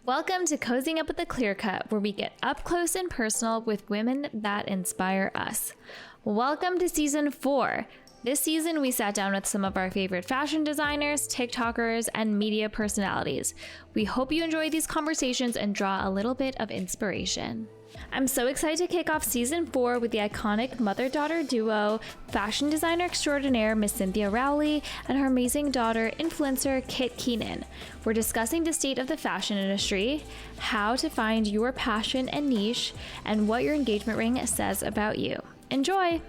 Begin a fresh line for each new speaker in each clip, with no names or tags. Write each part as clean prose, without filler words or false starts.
Welcome to Cozying Up with the Clear Cut, where we get up close and personal with women that inspire us. Welcome to season 4. This season, we sat down with some of our favorite fashion designers, TikTokers, and media personalities. We hope you enjoy these conversations and draw a little bit of inspiration. I'm so excited to kick off season 4 with the iconic mother-daughter duo, fashion designer extraordinaire Miss Cynthia Rowley and her amazing daughter, influencer Kit Keenan. We're discussing the state of the fashion industry, how to find your passion and niche, and what your engagement ring says about you. Enjoy!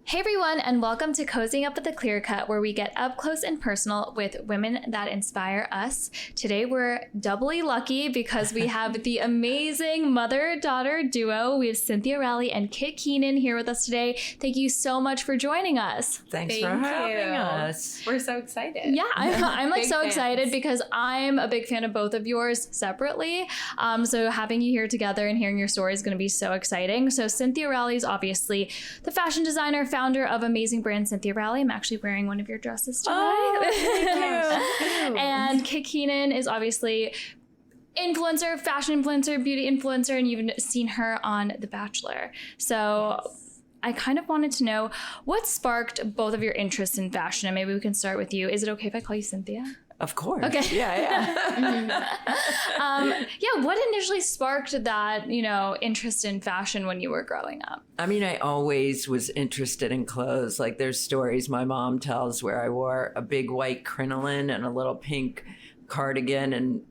Hey everyone, and welcome to Cozying Up with the Clear Cut, where we get up close and personal with women that inspire us. Today we're doubly lucky because we have the amazing mother-daughter duo. We have Cynthia Rowley and Kit Keenan here with us today. Thank you so much for joining us.
Thanks for having us.
We're so excited.
Yeah, I'm like so
fans.
excited because I'm a big fan of both of yours separately. So having you here together and hearing your story is going to be so exciting. So Cynthia Rowley is obviously the fashion designer, founder of amazing brand Cynthia Rowley. I'm actually wearing one of your dresses today.
Oh, thank you.
And Kit Keenan is obviously influencer, fashion influencer, beauty influencer, and you've seen her on The Bachelor. So yes. I kind of wanted to know what sparked both of your interests in fashion, and maybe we can start with you. Is it okay if I call you Cynthia?
Of course.
Okay.
Yeah.
What initially sparked that, interest in fashion when you were growing up?
I mean, I always was interested in clothes. Like there's stories my mom tells where I wore a big white crinoline and a little pink cardigan and,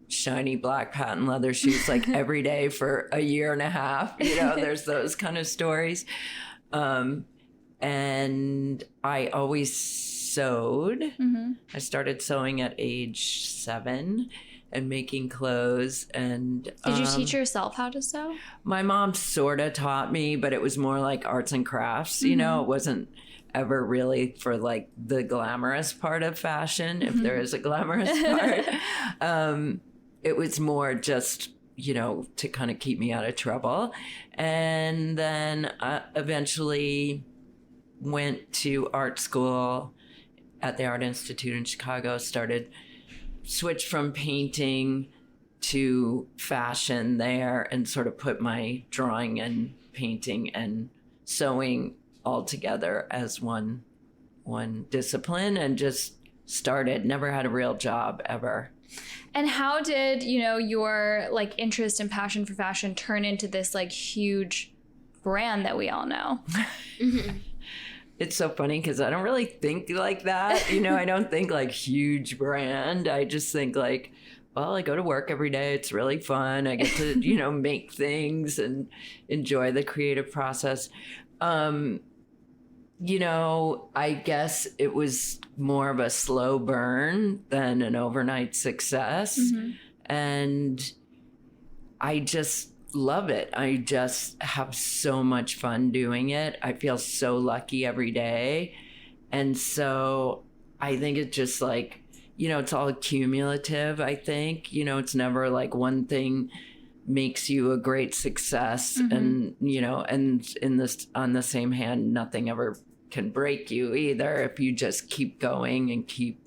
shiny black patent leather shoes like every day for a year and a half. There's those kind of stories. And I always sewed. Mm-hmm. I started sewing at age 7 and making clothes. And
did you teach yourself how to sew?
My mom sort of taught me, but it was more like arts and crafts. It wasn't ever really for like the glamorous part of fashion, if there is a glamorous part. It was more just to kind of keep me out of trouble. And then eventually went to art school at the Art Institute in Chicago, switched from painting to fashion there and sort of put my drawing and painting and sewing all together as one discipline and just started, never had a real job ever.
And how did, your like interest and passion for fashion turn into this like huge brand that we all know?
It's so funny because I don't really think like that. I don't think like huge brand. I just think like, well, I go to work every day. It's really fun. I get to, make things and enjoy the creative process. I guess it was more of a slow burn than an overnight success. Mm-hmm. And I just love it. I just have so much fun doing it. I feel so lucky every day. And so I think it's just like, it's all cumulative, I think. It's never like one thing makes you a great success. Mm-hmm. And, on the same hand, nothing ever can break you either if you just keep going and keep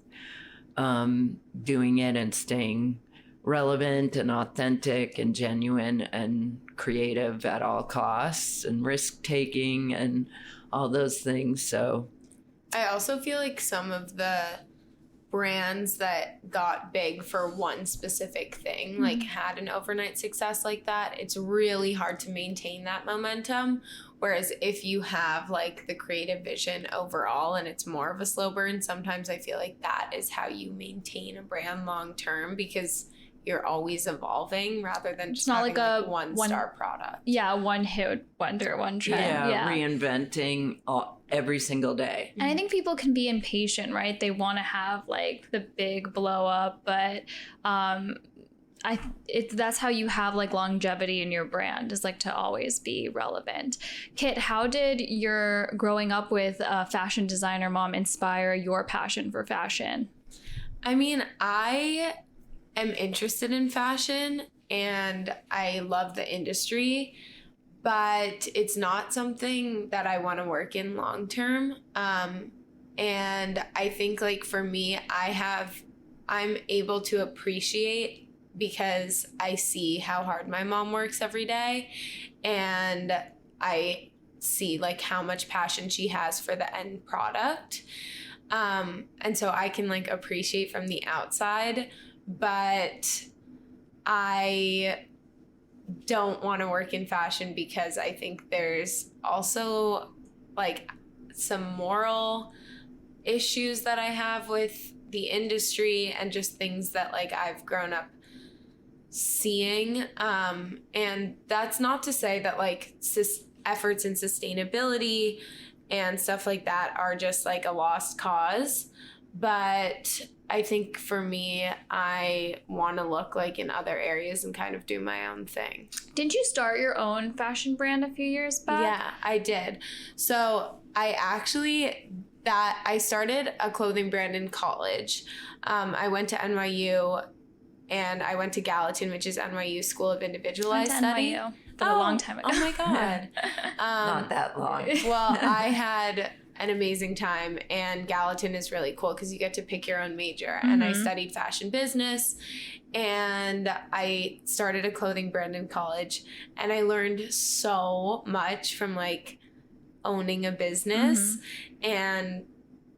doing it and staying relevant and authentic and genuine and creative at all costs and risk taking and all those things. So
I also feel like some of the brands that got big for one specific thing, like had an overnight success like that, it's really hard to maintain that momentum. Whereas if you have like the creative vision overall and it's more of a slow burn, sometimes I feel like that is how you maintain a brand long term because you're always evolving rather than just having like a one star product.
Yeah, one hit wonder, one trend.
Yeah. Reinventing every single day.
And I think people can be impatient, right? They want to have like the big blow up, but that's how you have like longevity in your brand, is like to always be relevant. Kit, how did your growing up with a fashion designer mom inspire your passion for fashion?
I mean, I am interested in fashion and I love the industry, but it's not something that I want to work in long term. And I think like for me, I'm able to appreciate because I see how hard my mom works every day, and I see like how much passion she has for the end product. And so I can like appreciate from the outside, but I don't want to work in fashion because I think there's also like some moral issues that I have with the industry and just things that like I've grown up seeing. And that's not to say that like efforts in sustainability and stuff like that are just like a lost cause. But I think for me, I want to look like in other areas and kind of do my own thing.
Didn't you start your own fashion brand a few years back?
Yeah, I did. So I started a clothing brand in college. I went to NYU and I went to Gallatin, which is NYU School of Individualized Study.
NYU for a long time ago.
Oh my God.
Not that long.
Well, I had an amazing time, and Gallatin is really cool because you get to pick your own major. And I studied fashion business, and I started a clothing brand in college, and I learned so much from like owning a business and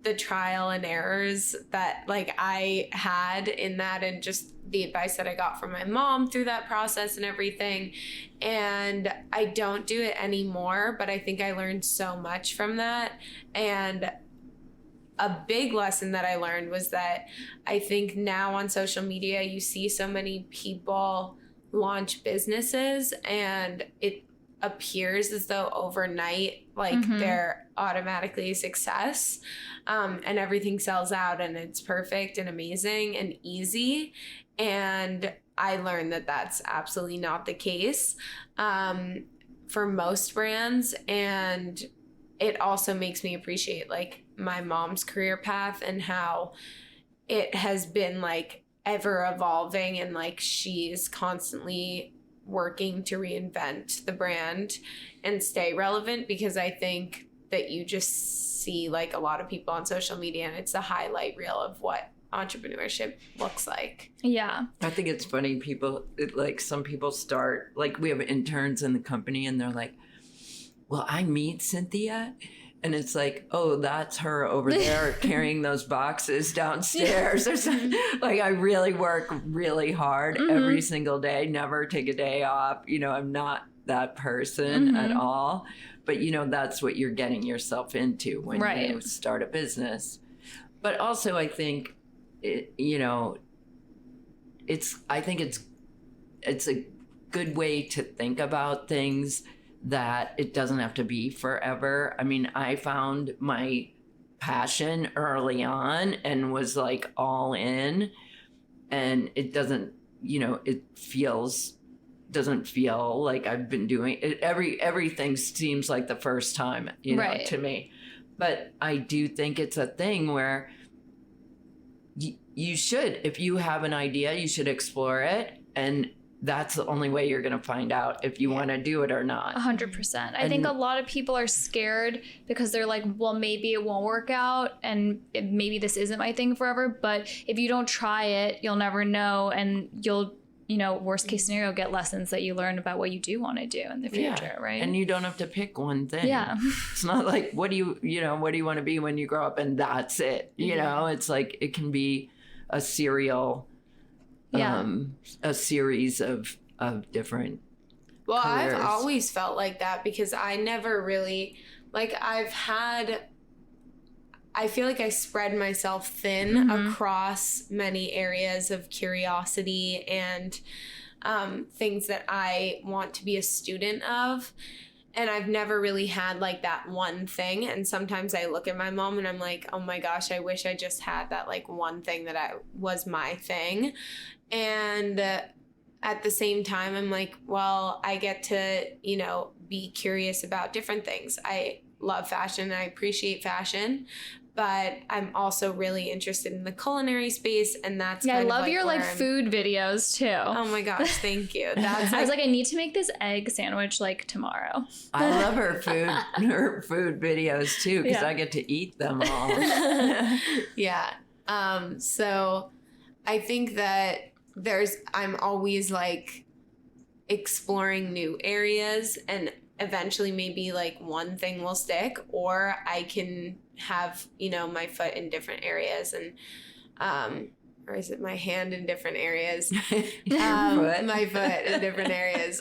the trial and errors that like I had in that, and just the advice that I got from my mom through that process and everything. And I don't do it anymore, but I think I learned so much from that. And a big lesson that I learned was that I think now on social media, you see so many people launch businesses and it appears as though overnight, like they're automatically a success, and everything sells out and it's perfect and amazing and easy. And I learned that that's absolutely not the case for most brands. And it also makes me appreciate like my mom's career path and how it has been like ever evolving, and like she's constantly working to reinvent the brand and stay relevant, because I think that you just see like a lot of people on social media and it's a highlight reel of what entrepreneurship looks like.
Yeah.
I think it's funny, some people start, like we have interns in the company and they're like, well, I meet Cynthia. And it's like, oh, that's her over there carrying those boxes downstairs. Or something. Like, I really work really hard every single day, never take a day off. You know, I'm not that person at all. But, you know, that's what you're getting yourself into when you start a business. But also, I think, I think it's a good way to think about things, that it doesn't have to be forever. I mean, I found my passion early on and was like all in, and it doesn't feel like I've been doing it. Everything seems like the first time, to me. But I do think it's a thing where you should, if you have an idea, you should explore it, and that's the only way you're going to find out if you want to do it or not.
100%. I think a lot of people are scared because they're like, well, maybe it won't work out and maybe this isn't my thing forever. But if you don't try it, you'll never know. And you'll, worst case scenario, get lessons that you learn about what you do want to do in the future, right?
And you don't have to pick one thing.
Yeah.
It's not like, what do you want to be when you grow up, and that's it. It's like, it can be a serial a series of different careers.
I've always felt like that because I never really, like, I feel like I spread myself thin across many areas of curiosity and things that I want to be a student of. And I've never really had like that one thing. And sometimes I look at my mom and I'm like, oh my gosh, I wish I just had that like one thing that was my thing. And at the same time, I'm like, well, I get to, be curious about different things. I love fashion and I appreciate fashion, but I'm also really interested in the culinary space, and that's
I
kind
love
of
your
where
like food videos too.
Oh my gosh, thank you. That's
I was like, I need to make this egg sandwich like tomorrow.
I love her food videos too, because I get to eat them all.
Yeah. So I think that I'm always like exploring new areas, and eventually maybe like one thing will stick, or I can have, my foot in different areas, and or is it my hand in different areas? My foot in different areas.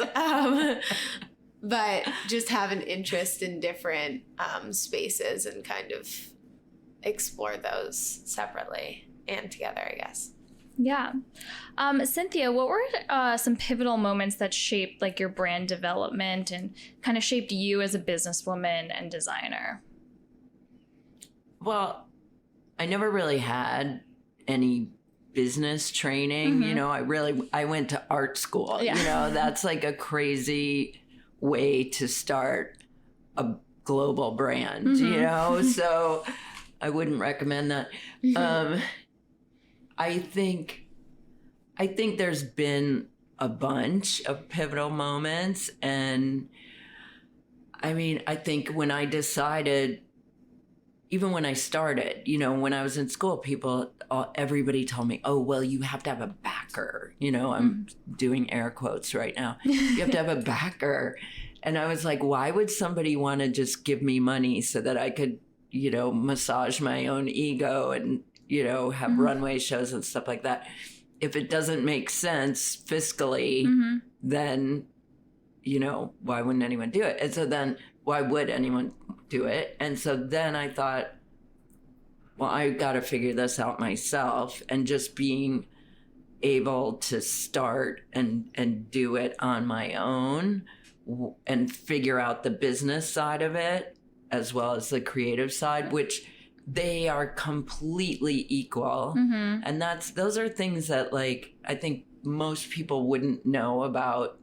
But just have an interest in different spaces and kind of explore those separately and together, I guess.
Yeah. Cynthia, what were some pivotal moments that shaped like your brand development and kind of shaped you as a businesswoman and designer?
Well, I never really had any business training. I went to art school.
Yeah.
That's like a crazy way to start a global brand, so I wouldn't recommend that. I think there's been a bunch of pivotal moments, and I mean, I think when I decided, even when I started, when I was in school, everybody told me, oh, well, you have to have a backer. I'm doing air quotes right now. You have to have a backer. And I was like, why would somebody want to just give me money so that I could, massage my own ego and, have runway shows and stuff like that? If it doesn't make sense fiscally, then, why wouldn't anyone do it? And so then why would anyone do it? And so then I thought, well, I got to figure this out myself. And just being able to start and do it on my own and figure out the business side of it as well as the creative side, which they are completely equal. And those are things that like I think most people wouldn't know about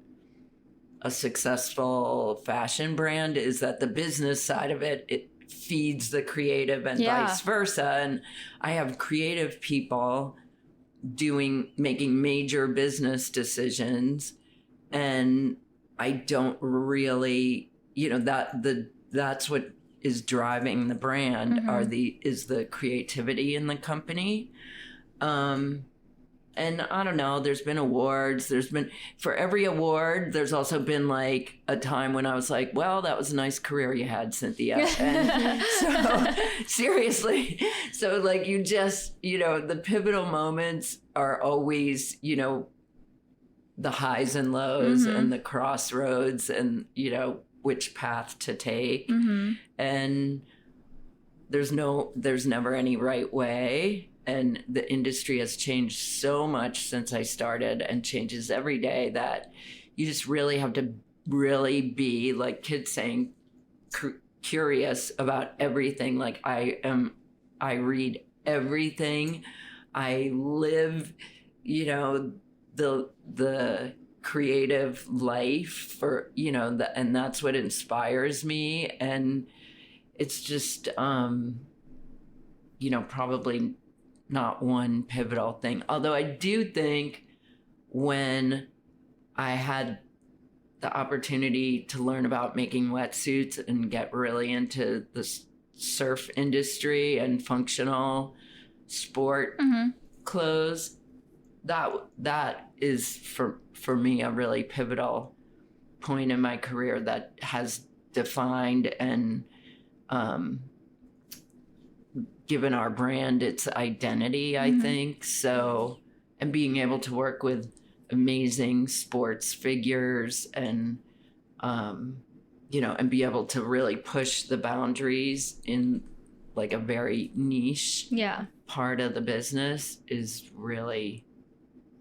a successful fashion brand, is that the business side of it feeds the creative and vice versa. And I have creative people making major business decisions, and I don't really, that's what is driving the brand is the creativity in the company. And I don't know, there's been awards. For every award, there's also been like a time when I was like, well, that was a nice career you had, Cynthia. And so seriously, so like you just, the pivotal moments are always, the highs and lows and the crossroads and, which path to take. And there's never any right way. And the industry has changed so much since I started, and changes every day, that you just really have to really be, like kids saying, curious about everything. Like I read everything. I live, the creative life for, and that's what inspires me. And it's just, probably not one pivotal thing. Although I do think when I had the opportunity to learn about making wetsuits and get really into the surf industry and functional sport clothes, that is for me a really pivotal point in my career that has defined and given our brand its identity, I think. So, and being able to work with amazing sports figures and, and be able to really push the boundaries in like a very niche part of the business is really,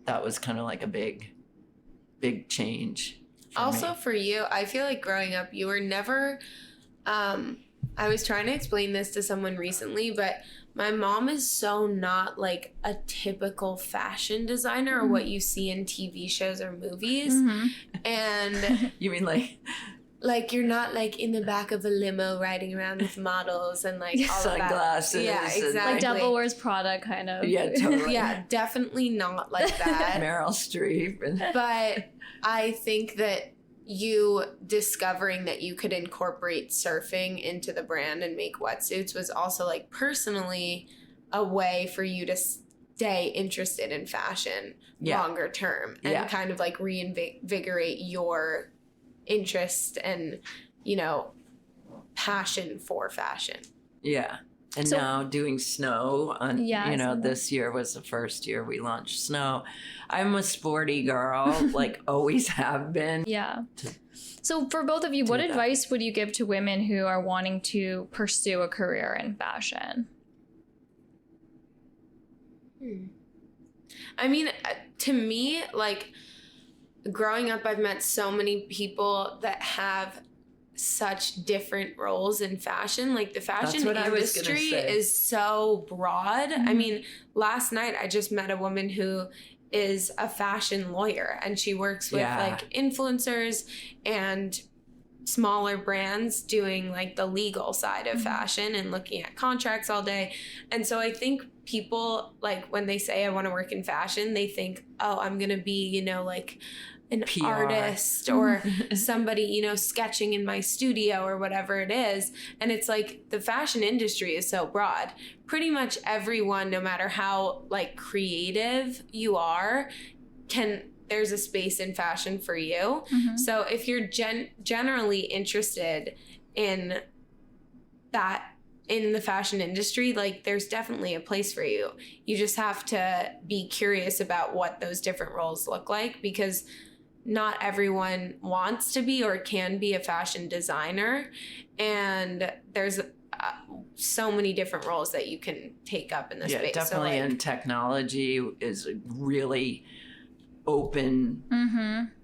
that was kind of like a big change.
For you, I feel like growing up, you were never, I was trying to explain this to someone recently, but my mom is so not like a typical fashion designer or what you see in TV shows or movies. And
you mean like
like you're not like in the back of a limo riding around with models and like all
sunglasses.
Of that. Yeah,
and,
exactly.
Like Devil Wears Prada kind of.
Yeah, totally.
Yeah, definitely not like that.
Meryl Streep.
But I think that you discovering that you could incorporate surfing into the brand and make wetsuits was also like personally a way for you to stay interested in fashion longer term and kind of like reinvigorate your interest and, you know, passion for fashion.
Yeah. And
So-
now doing snow on,
Yeah,
you know,
so-
this year was the first year we launched snow. I'm a sporty girl, like always have been.
Yeah. So for both of you, what
that.
advice would you give to women who are wanting to pursue a career in fashion?
I mean, to me, like growing up, I've met so many people that have such different roles in fashion. Like the fashion
what I was gonna
industry
say.
is so broad. I mean, last night I just met a woman who is a fashion lawyer and she works with like influencers and smaller brands doing like the legal side of fashion and looking at contracts all day. And so I think people, like when they say I want to work in fashion, they think, oh, I'm going to be, you know, like an
PR.
artist or somebody, you know, sketching in my studio or whatever it is. And it's like the fashion industry is so broad. Pretty much everyone, no matter how like creative you are, there's a space in fashion for you. So if you're generally interested in that, in the fashion industry, like there's definitely a place for you. You just have to be curious about what those different roles look like, because not everyone wants to be or can be a fashion designer. And there's so many different roles that you can take up in this space.
Yeah, definitely.
So, like,
and technology is a really open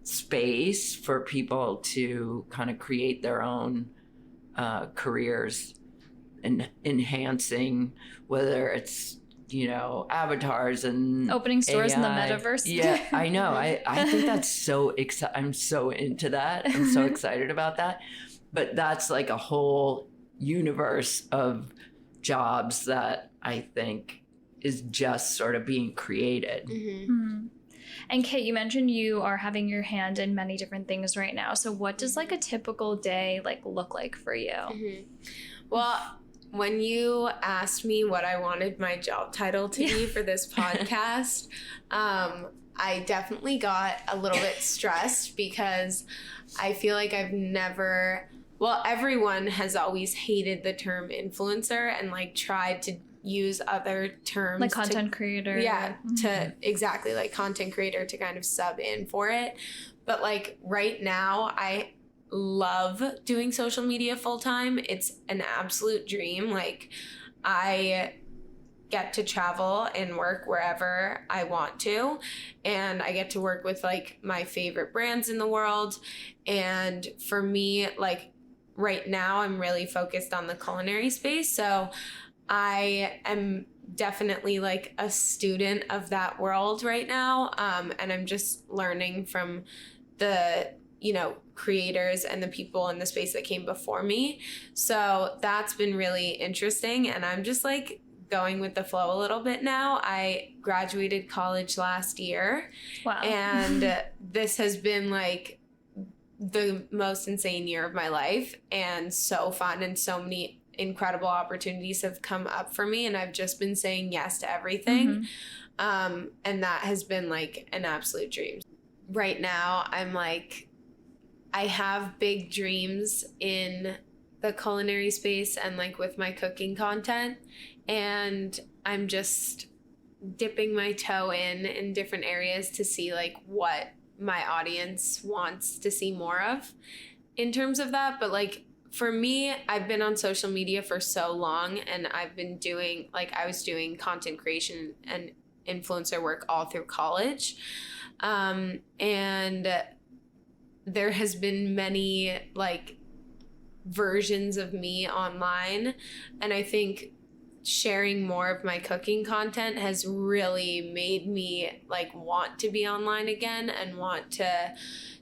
space for people to kind of create their own careers and enhancing, whether it's, you know, avatars and
Opening stores in the
AI.
metaverse.
Yeah, I know. I think that's so I'm so into that. I'm so excited about that. But that's like a whole universe of jobs that I think is just sort of being created.
And Kate, you mentioned you are having your hand in many different things right now. So what does like a typical day like look like for you?
Well, when you asked me what I wanted my job title to be for this podcast, I definitely got a little bit stressed because I feel like I've never, well, everyone has always hated the term influencer and like tried to use other terms
Like content creator.
Yeah, to exactly like content creator to kind of sub in for it. But like right now, I love doing social media full time. It's an absolute dream. Like I get to travel and work wherever I want to, and I get to work with like my favorite brands in the world. And for me, like right now, I'm really focused on the culinary space. So I am definitely like a student of that world right now. And I'm just learning from the, you know, creators and the people in the space that came before me. So that's been really interesting. And I'm just like going with the flow a little bit now. I graduated college last year.
Wow.
And this has been like the most insane year of my life and so fun, and so many incredible opportunities have come up for me, and I've just been saying yes to everything. And that has been like an absolute dream. Right now, I'm like, I have big dreams in the culinary space and like with my cooking content, and I'm just dipping my toe in different areas to see like what my audience wants to see more of in terms of that. But like for me, I've been on social media for so long, and I've been doing, like, I was doing content creation and influencer work all through college. And there has been many, like, versions of me online. And I think sharing more of my cooking content has really made me, like, want to be online again and want to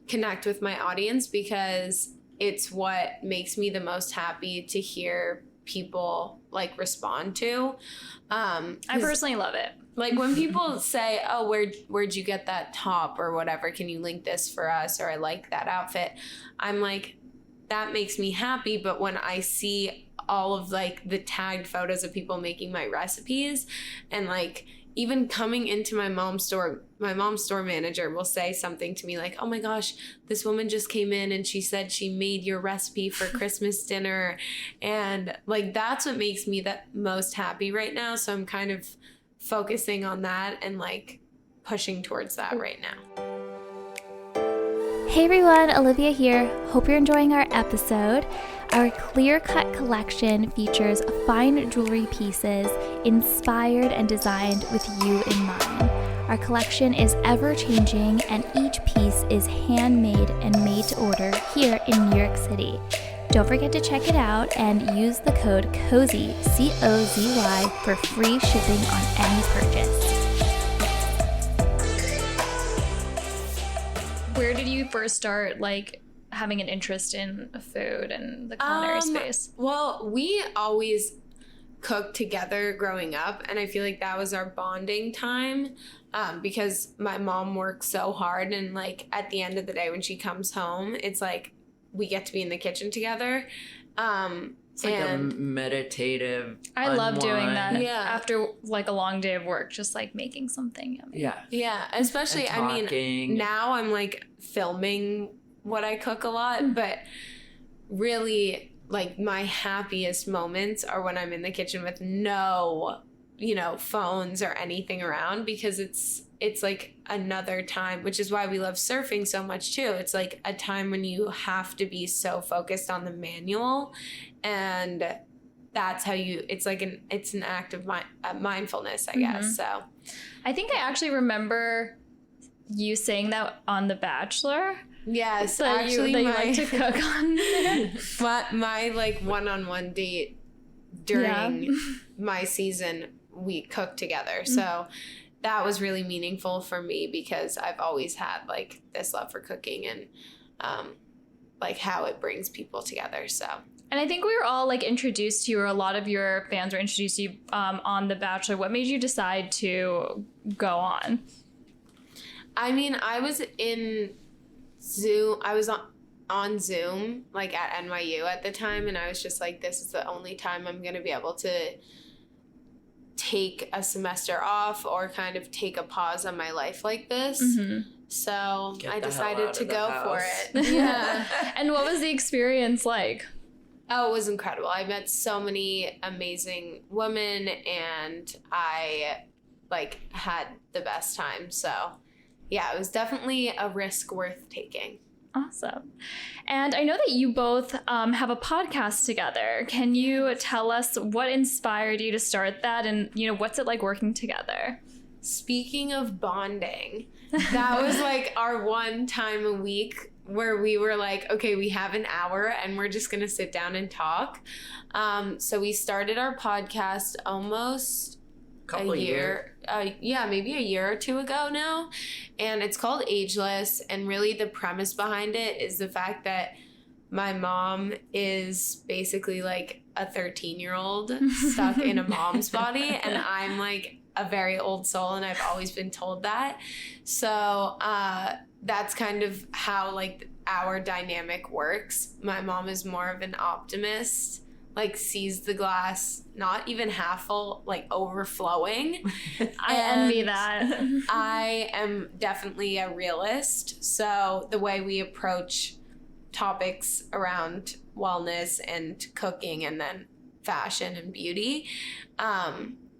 connect with my audience, because it's what makes me the most happy to hear people like respond to.
I personally love it.
Like when people say, oh, where'd you get that top or whatever? Can you link this for us? Or I like that outfit. I'm like, that makes me happy. But when I see all of like the tagged photos of people making my recipes and like even coming into my mom's store manager will say something to me like, oh my gosh, this woman just came in and she said she made your recipe for Christmas dinner. And like, that's what makes me the most happy right now. So I'm kind of focusing on that and like pushing towards that right now.
Hey everyone, Olivia here. Hope you're enjoying our episode. Our Clear Cut collection features fine jewelry pieces inspired and designed with you in mind. Our collection is ever changing and each piece is handmade and made to order here in New York City. Don't forget to check it out and use the code COZY, COZY, for free shipping on any purchase. Where did you first start, like, having an interest in food and the culinary space?
Well, we always cooked together growing up, and I feel like that was our bonding time because my mom works so hard, and, like, at the end of the day when she comes home, it's like we get to be in the kitchen together.
It's like a meditative
I love doing that.
Yeah.
After like a long day of work, just like making something yummy.
Yeah.
Yeah, especially, I mean, now I'm like filming what I cook a lot, but really like my happiest moments are when I'm in the kitchen with no, phones or anything around, because it's like another time, which is why we love surfing so much too. It's like a time when you have to be so focused on the manual, and that's how it's an act of mindfulness, I guess. So
I think I actually remember you saying that on The Bachelor.
Yes,
that
actually,
you like to cook on there.
my like one-on-one date during my season, we cooked together. So that was really meaningful for me because I've always had like this love for cooking and like how it brings people together. So.
And I think we were all like introduced to you, or a lot of your fans were introduced to you on The Bachelor. What made you decide to go on?
I mean, I was in Zoom. I was on Zoom like at NYU at the time, and I was just like, this is the only time I'm going to be able to take a semester off or kind of take a pause on my life like this. So I decided to go for it. Yeah.
And what was the experience like?
Oh, it was incredible. I met so many amazing women, and I like had the best time. So yeah, it was definitely a risk worth taking.
Awesome. And I know that you both have a podcast together. Can you tell us what inspired you to start that, and what's it like working together?
Speaking of bonding, that was like our one time a week where we were like, okay, we have an hour and we're just going to sit down and talk. So we started our podcast almost
a year.
Maybe a year or two ago now. And it's called Ageless. And really the premise behind it is the fact that my mom is basically like a 13-year-old stuck in a mom's body. And I'm like a very old soul, and I've always been told that. So that's kind of how like our dynamic works. My mom is more of an optimist, like sees the glass not even half full, like overflowing.
I envy that.
I am definitely a realist. So the way we approach topics around wellness and cooking and then fashion and beauty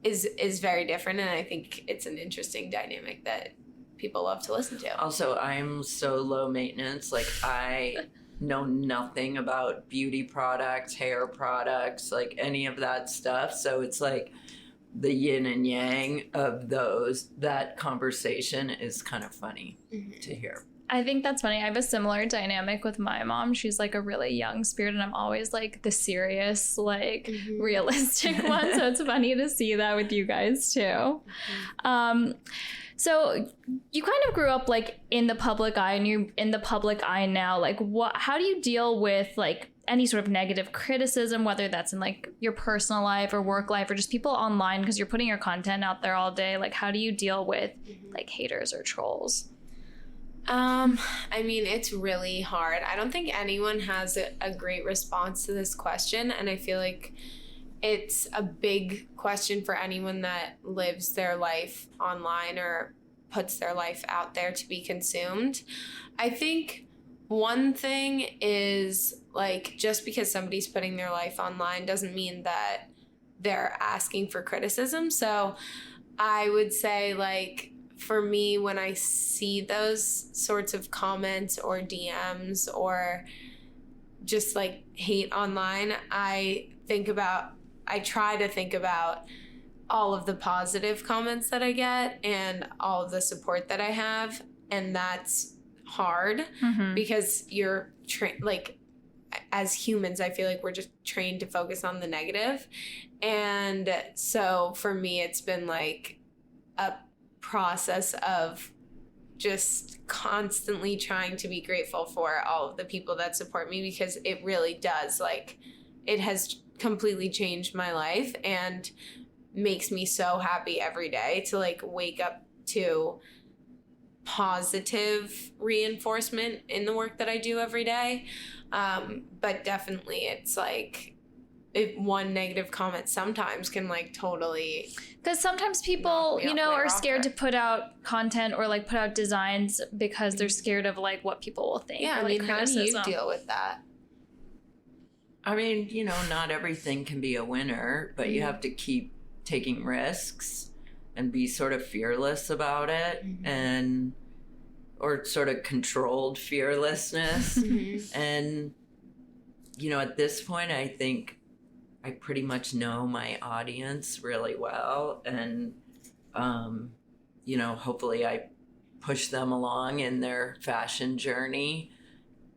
is very different. And I think it's an interesting dynamic that people love to listen to.
Also, I'm so low maintenance. Like, I know nothing about beauty products, hair products, like any of that stuff. So it's like the yin and yang of those. That conversation is kind of funny to hear.
I think that's funny. I have a similar dynamic with my mom. She's like a really young spirit, and I'm always like the serious, like realistic one. So it's funny to see that with you guys too. So you kind of grew up like in the public eye, and you're in the public eye now. Like, how do you deal with like any sort of negative criticism, whether that's in like your personal life or work life or just people online, because you're putting your content out there all day? Like, how do you deal with like haters or trolls?
I mean, it's really hard. I don't think anyone has a great response to this question, and I feel like it's a big question for anyone that lives their life online or puts their life out there to be consumed. I think one thing is, like, just because somebody's putting their life online doesn't mean that they're asking for criticism. So I would say, like, for me, when I see those sorts of comments or DMs or just like hate online, I try to think about all of the positive comments that I get and all of the support that I have. And that's hard because you're like, as humans, I feel like we're just trained to focus on the negative. And so for me, it's been like a process of just constantly trying to be grateful for all of the people that support me, because it really does, like, it has completely changed my life and makes me so happy every day to like wake up to positive reinforcement in the work that I do every day. But definitely it's like, if one negative comment sometimes can like totally,
because sometimes people, you know, are scared to put out content or like put out designs because they're scared of like what people will think.
Yeah,
or,
I mean,
like,
how do you deal with that?
I mean, you know, not everything can be a winner, but you have to keep taking risks and be sort of fearless about it, and or sort of controlled fearlessness. And, you know, at this point, I think I pretty much know my audience really well. And, you know, hopefully I push them along in their fashion journey,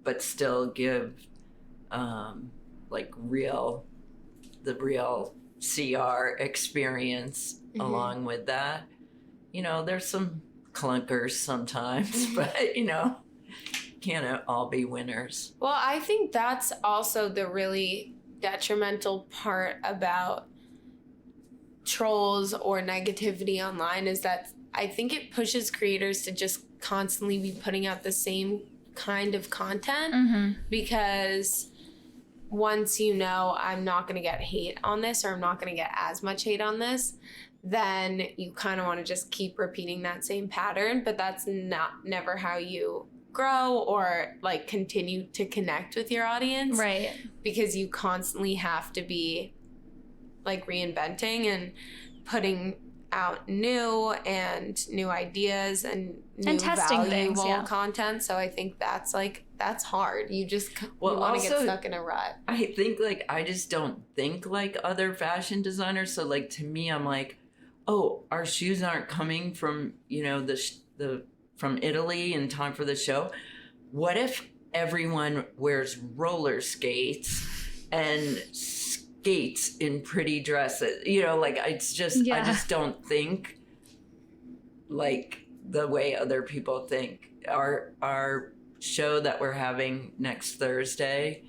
but still give like the real CR experience along with that. You know, there's some clunkers sometimes, but, you know, can't all be winners.
Well, I think that's also the really detrimental part about trolls or negativity online, is that I think it pushes creators to just constantly be putting out the same kind of content, because once you know I'm not going to get hate on this, or I'm not going to get as much hate on this, then you kind of want to just keep repeating that same pattern. But that's never how you grow or like continue to connect with your audience,
right? Because
you constantly have to be like reinventing and putting out new ideas and new
testing
valuable content. So I think that's hard. You just want to get stuck in a rut.
I think like I just don't think like other fashion designers. So like to me, I'm like, oh, our shoes aren't coming from, you know, from Italy in time for the show. What if everyone wears roller skates and skates in pretty dresses? You know, like it's just, I just don't think like the way other people think. Our show that we're having next Thursday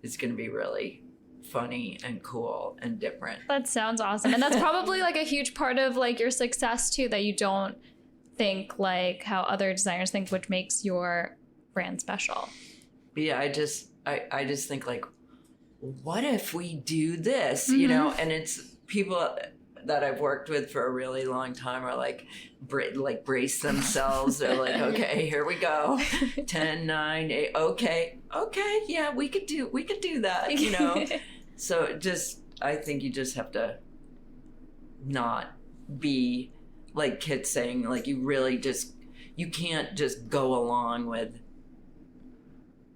is going to be really funny and cool and different.
That sounds awesome. And that's probably like a huge part of like your success too, that you don't think like how other designers think, which makes your brand special.
Yeah, I just think like, what if we do this, you know? And it's people that I've worked with for a really long time are like brace themselves. They're like, okay, here we go. 10, 9, 8. Okay. Yeah, we could do that, you know? So I think you just have to not be like Kit's saying, like you can't just go along with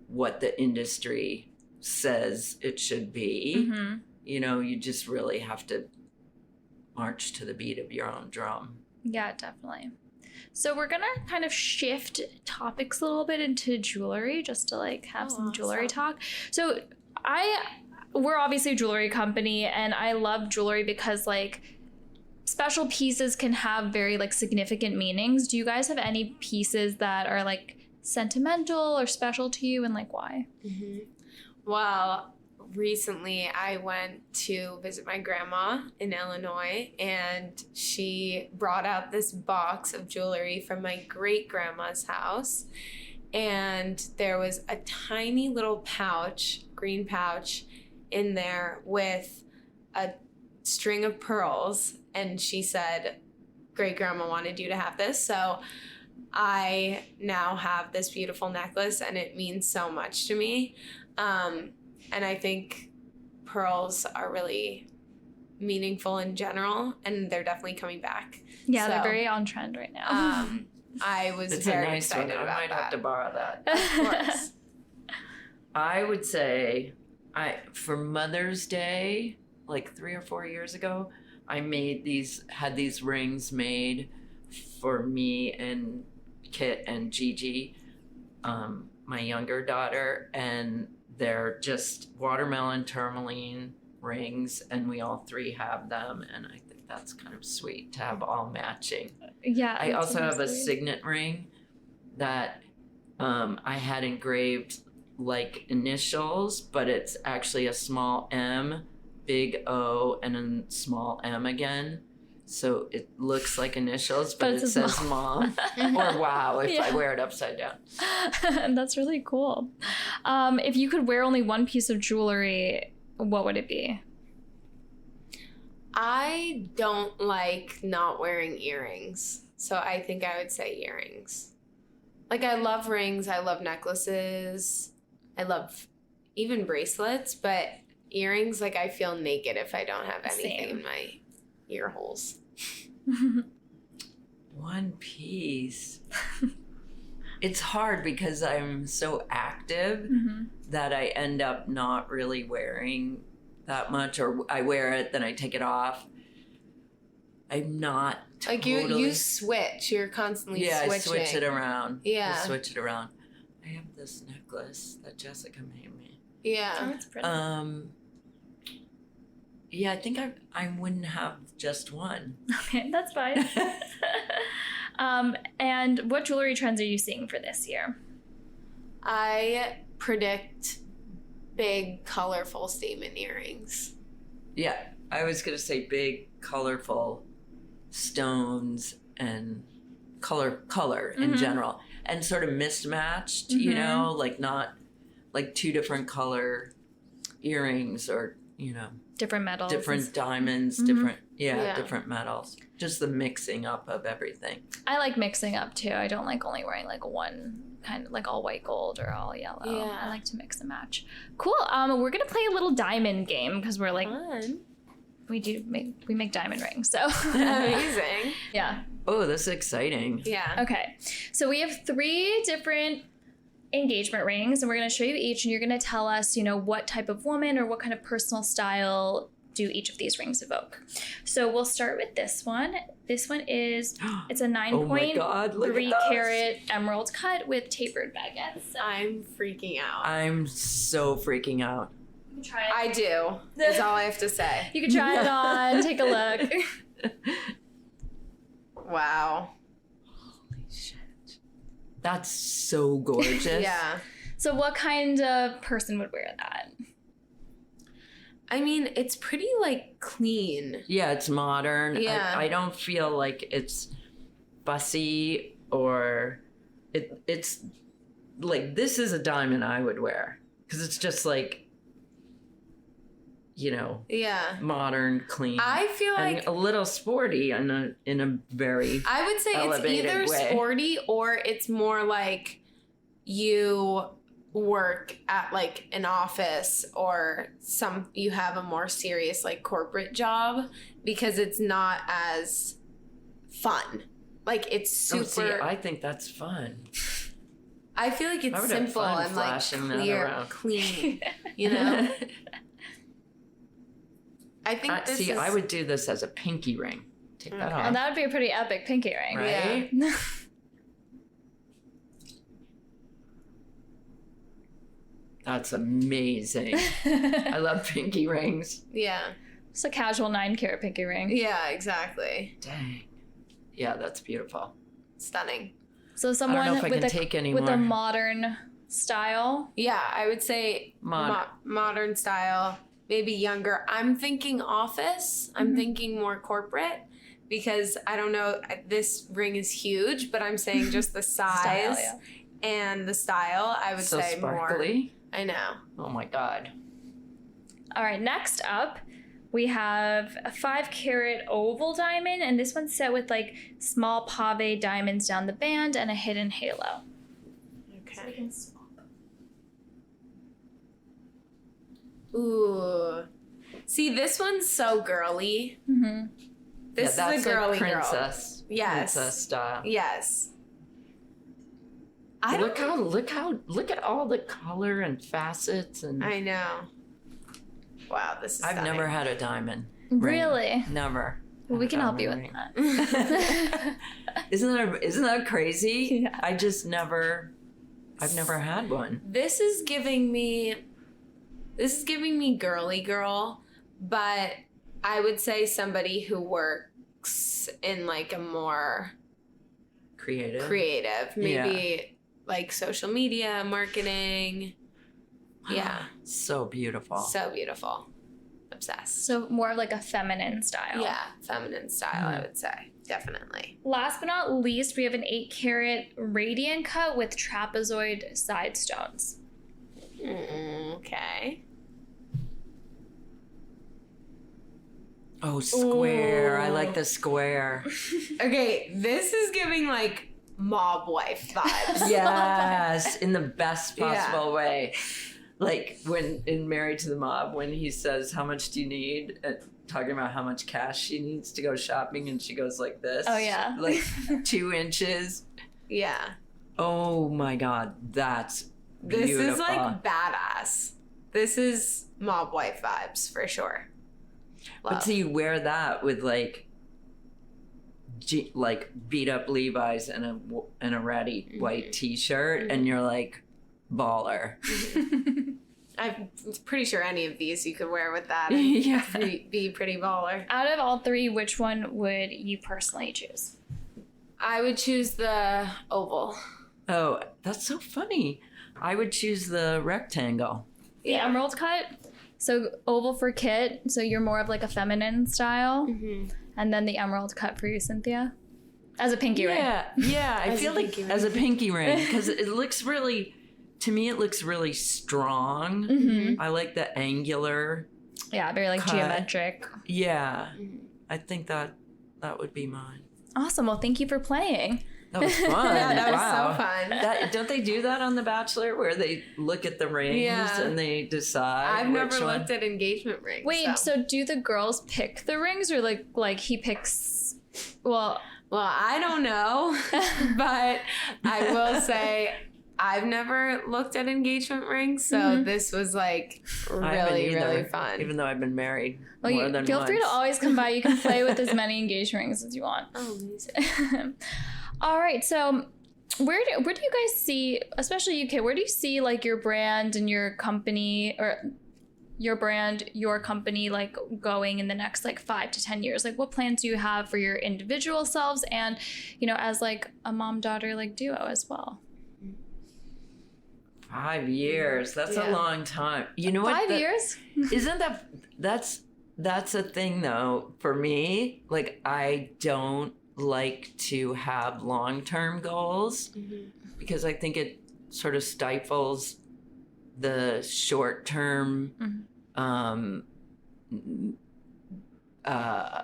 what the industry says it should be. You know, you just really have to march to the beat of your own drum.
Yeah, definitely. So we're gonna kind of shift topics a little bit into jewelry, just to like have some jewelry talk. So we're obviously a jewelry company, and I love jewelry because like special pieces can have very like significant meanings. Do you guys have any pieces that are like sentimental or special to you, and like why?
Well, recently I went to visit my grandma in Illinois, and she brought out this box of jewelry from my great grandma's house, and there was a tiny little pouch, green pouch in there with a string of pearls, and she said great grandma wanted you to have this, so I now have this beautiful necklace, and it means so much to me. And I think pearls are really meaningful in general, and they're definitely coming back.
Yeah,
So,
they're very on trend right now.
I was
It's
very
a nice
excited
one.
about
I might
that.
have to borrow that.
Of course.
I would say for Mother's Day, like 3 or 4 years ago, I had these rings made for me and Kit and Gigi, my younger daughter, and they're just watermelon tourmaline rings, and we all three have them, and I think that's kind of sweet to have all matching.
Yeah.
I
that's
also have a
sweet.
signet ring that I had engraved like initials, but it's actually a small M, big O, and a small M again. So it looks like initials, but it
it's a
says
small-
mom or wow if
Yeah.
I wear it upside down.
That's really cool. If you could wear only one piece of jewelry, what would it be?
I don't like not wearing earrings, so I think I would say earrings. Like, I love rings, I love necklaces, I love even bracelets, but earrings, like, I feel naked if I don't have anything
Same.
in my ear holes.
One piece. It's hard because I'm so active that I end up not really wearing that much, or I wear it, then I take it off. I'm not
Like,
totally...
you switch, you're constantly switching.
I switch it around.
Yeah.
I switch it around. I have this necklace that Jessica made me.
Yeah.
That's pretty.
Yeah, I think I wouldn't have just one.
Okay, that's fine. And what jewelry trends are you seeing for this year?
I predict big, colorful statement earrings.
Yeah, I was gonna say big, colorful stones and color in general, and sort of mismatched. You know, like not like two different color earrings, or
Different metals.
different diamonds, different different metals. Just the mixing up of everything.
I like mixing up too. I don't like only wearing like one kind of like all white gold or all yellow.
Yeah.
I like to mix and match. Cool. We're gonna play a little diamond game because we're like
Fun.
we make diamond rings. So
Amazing.
yeah.
Oh, this is exciting.
Yeah.
Okay. So we have 3 different engagement rings, and we're going to show you each, and you're going to tell us, what type of woman or what kind of personal style do each of these rings evoke. So we'll start with this one. This one it's a 9.3 carat emerald cut with tapered baguettes.
I'm freaking out.
I'm so freaking out.
You can try it.
I do. That's all I have to say.
You can try it on. Take a look.
Wow.
Holy shit. That's so gorgeous.
Yeah.
So what kind of person would wear that?
I mean, it's pretty like clean.
Yeah, it's modern.
Yeah.
I don't feel like it's fussy, or it's like, this is a diamond I would wear, because it's just like,
Yeah.
modern, clean.
I feel
and
like
a little sporty in a very
I would say it's
elevated
either
way.
sporty or it's more like you work at like an office, or you have a more serious like corporate job, because it's not as fun. Like, it's super.
Oh, see, I think that's fun.
I feel like
I
it's
would have
simple
fun
and like
flashing that
clear,
around.
clean. I think this is.
I would do this as a pinky ring. Take that
Okay.
off.
And that would be a pretty epic pinky ring.
Right?
Yeah.
That's amazing. I love pinky rings.
Yeah.
It's a casual 9-carat pinky ring.
Yeah, exactly.
Dang. Yeah, that's beautiful.
Stunning.
So
I
someone
don't know if I
with
can take any
with
more.
a modern style.
Yeah, I would say modern style, maybe younger. I'm thinking office. I'm thinking more corporate because I don't know. This ring is huge, but I'm saying just the size
Style, yeah.
and the style. I would
So
say
sparkly.
more. I know.
Oh my God.
All right, next up, we have a 5-carat oval diamond, and this one's set with like small pave diamonds down the band and a hidden halo.
Okay. Ooh. See, this one's so girly.
Mm-hmm.
This
yeah, that's
is a girly
like
girl.
princess.
Yes.
Princess style.
Yes.
Look at all the color and facets and
I know. Wow, this is
I've
stunning.
never had a diamond. ring.
Really?
Never.
Well, we
had a
can help you
diamond
with
ring.
that.
Isn't that crazy?
Yeah.
I've never had one.
This is giving me girly girl, but I would say somebody who works in like a more creative, maybe like social media, marketing. Yeah.
So beautiful.
So beautiful. Obsessed.
So more of like a feminine style.
Yeah, feminine style, I would say. Definitely.
Last but not least, we have an 8-carat radiant cut with trapezoid side stones.
Okay.
Oh, square.
Ooh.
I like the square.
Okay, this is giving like mob wife vibes.
Yes, in the best
Yeah.
possible way. Like when in Married to the Mob, when he says, "How much do you need?" Talking about how much cash she needs to go shopping, and she goes like this.
Oh, yeah.
Like 2 inches.
Yeah.
Oh my God, that's beautiful.
This is like badass. This is mob wife vibes for sure.
But
Love.
so you wear that with like beat up Levi's and a ratty white T-shirt, and you're like baller.
I'm pretty sure any of these you could wear with that.
Yeah.
Be pretty baller.
Out of all 3, which one would you personally choose?
I would choose the oval.
Oh, that's so funny. I would choose the rectangle.
The emerald cut. So oval for Kit. So you're more of like a feminine style.
Mm-hmm.
And then the emerald cut for you, Cynthia. As a pinky ring.
Yeah. I
As a
feel like
pinky ring.
as a pinky ring because it looks really, to me, it looks really strong.
Mm-hmm.
I like the angular.
Yeah, very like
Cut.
geometric.
Yeah, I think that would be mine.
Awesome. Well, thank you for playing.
That was fun.
Yeah, that was
Wow.
so fun.
Don't they do that on The Bachelor where they look at the rings
Yeah.
and they decide?
I've never
which one?
looked at engagement rings.
Wait, so do the girls pick the rings or like he picks well
Well, I don't know, but I will say I've never looked at engagement rings, so this was like
I haven't
really,
either,
really fun.
Even though I've been married
well,
more
you
than
feel
once.
free to always come by. You can play with as many engagement rings as you want.
Oh, amazing.
All right, so where do you guys see, especially UK, where do you see like your brand and your company or your brand, your company like going in the next like 5 to 10 years? Like what plans do you have for your individual selves and, you know, as like a mom-daughter like duo as well?
5 years. That's a
Yeah.
long time. You know what?
5 years?
Isn't that's a thing though for me. Like I don't like to have long-term goals because I think it sort of stifles the short-term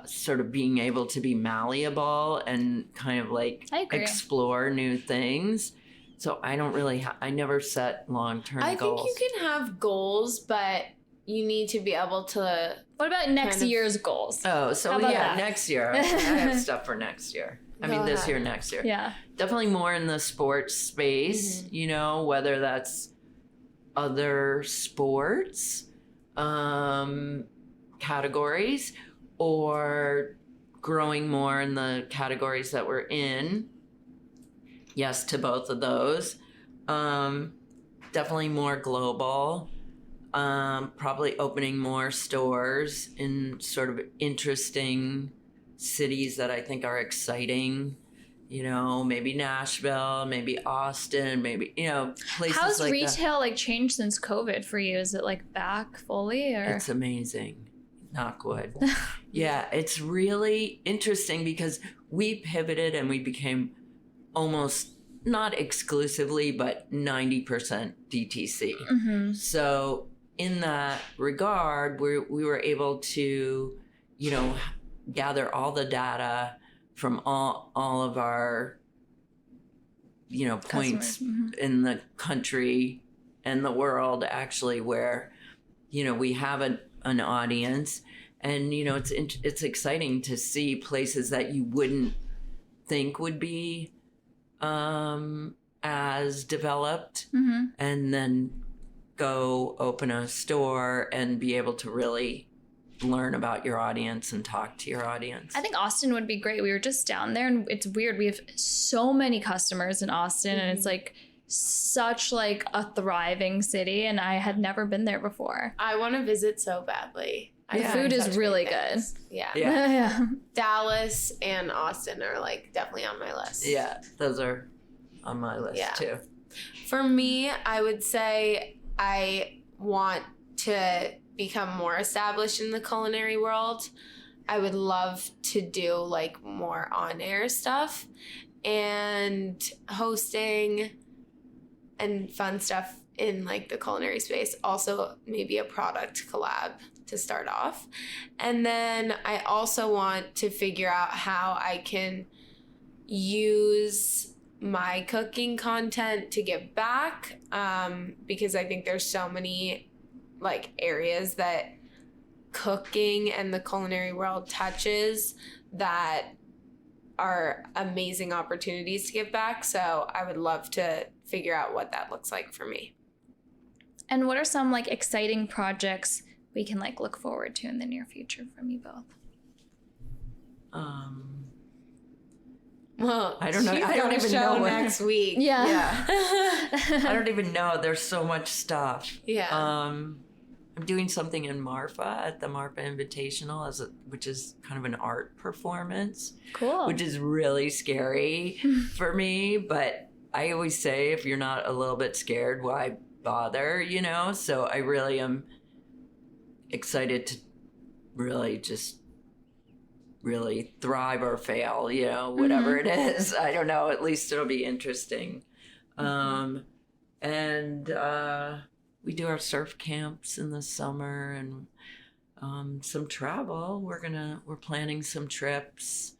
sort of being able to be malleable and kind of like
I agree.
explore new things. So I don't really I never set long-term
I
goals.
think you can have goals, but you need to be able to.
What about next
Kind of-
year's goals?
Oh, so
How about
yeah,
that?
next year. I have stuff for next year. I mean,
Go
this
ahead.
year, next year.
Yeah.
Definitely more in the sports space, you know, whether that's other sports categories or growing more in the categories that we're in. Yes to both of those. Definitely more global. Probably opening more stores in sort of interesting cities that I think are exciting. Maybe Nashville, maybe Austin, maybe, places
How's
like
retail like changed since COVID for you? Is it like back fully or?
It's amazing. Knock wood. Yeah, it's really interesting because we pivoted and we became almost not exclusively, but 90% DTC.
Mm-hmm.
So in that regard, we were able to, gather all the data from all of our, points in the country and the world, actually, where, we have an audience, and it's exciting to see places that you wouldn't think would be as developed, and then go open a store and be able to really learn about your audience and talk to your audience.
I think Austin would be great. We were just down there, and it's weird. We have so many customers in Austin, and it's like such like a thriving city, and I had never been there before.
I want to visit so badly.
The food is really good.
Yeah. Dallas and Austin are like definitely on my list.
Yeah, those are on my list too.
For me, I would say I want to become more established in the culinary world. I would love to do like more on-air stuff and hosting and fun stuff in like the culinary space. Also maybe a product collab to start off. And then I also want to figure out how I can use my cooking content to give back, because I think there's so many like areas that cooking and the culinary world touches that are amazing opportunities to give back. So I would love to figure out what that looks like for me.
And what are some like exciting projects we can like look forward to in the near future from you both?
Well,
I don't know. I don't even know what
next week.
Yeah.
I don't even know. There's so much stuff.
Yeah.
I'm doing something in Marfa at the Marfa Invitational, which is kind of an art performance.
Cool.
Which is really scary for me, but I always say if you're not a little bit scared, why bother? So I really am excited to really just really thrive or fail, whatever it is. I don't know. At least it'll be interesting. And we do our surf camps in the summer and some travel. We're planning some trips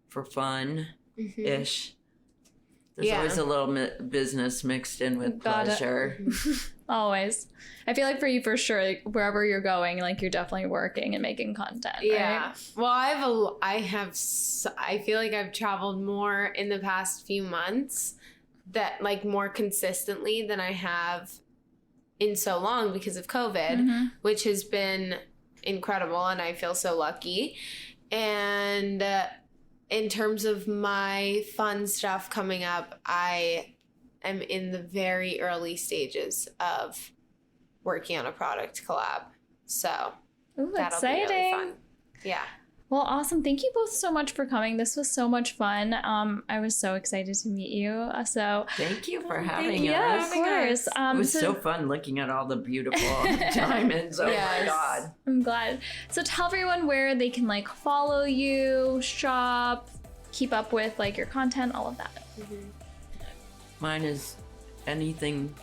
for fun-ish. There's always a little business mixed in with pleasure.
Always. I feel like for you, for sure, like, wherever you're going, like you're definitely working and making content.
Yeah.
Right?
Well, I feel like I've traveled more in the past few months, that like more consistently than I have in so long because of COVID, which has been incredible, and I feel so lucky. And in terms of my fun stuff coming up, I am in the very early stages of working on a product collab. So that'll
exciting.
be really fun. Yeah.
Well, awesome. Thank you both so much for coming. This was so much fun. I was so excited to meet you. So
thank you for having us.
Yeah, of course.
It was so fun looking at all the beautiful diamonds. Oh my God.
I'm glad. So tell everyone where they can like follow you, shop, keep up with like your content, all of that.
Mine is anything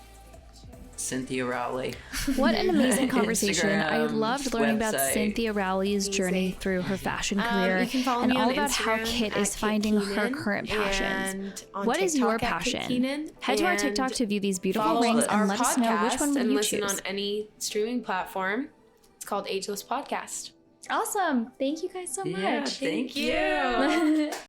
Cynthia Rowley.
What an amazing conversation.
Instagram,
I loved learning about
website.
Cynthia Rowley's journey through her fashion career
You can follow
and
me
all
on
about how
Instagram
Kit is
at
finding
Kit
her
Keenan,
current passions.
and on
What is
TikTok
your
at Kit
passion?
Keenan,
Head to our
and
TikTok to view these beautiful
follow
rings
our
and let us know which
podcast
one would
and
you
listen
choose.
on any streaming platform. It's called Ageless Podcast.
Awesome. Thank you guys so much.
Yeah, thank you.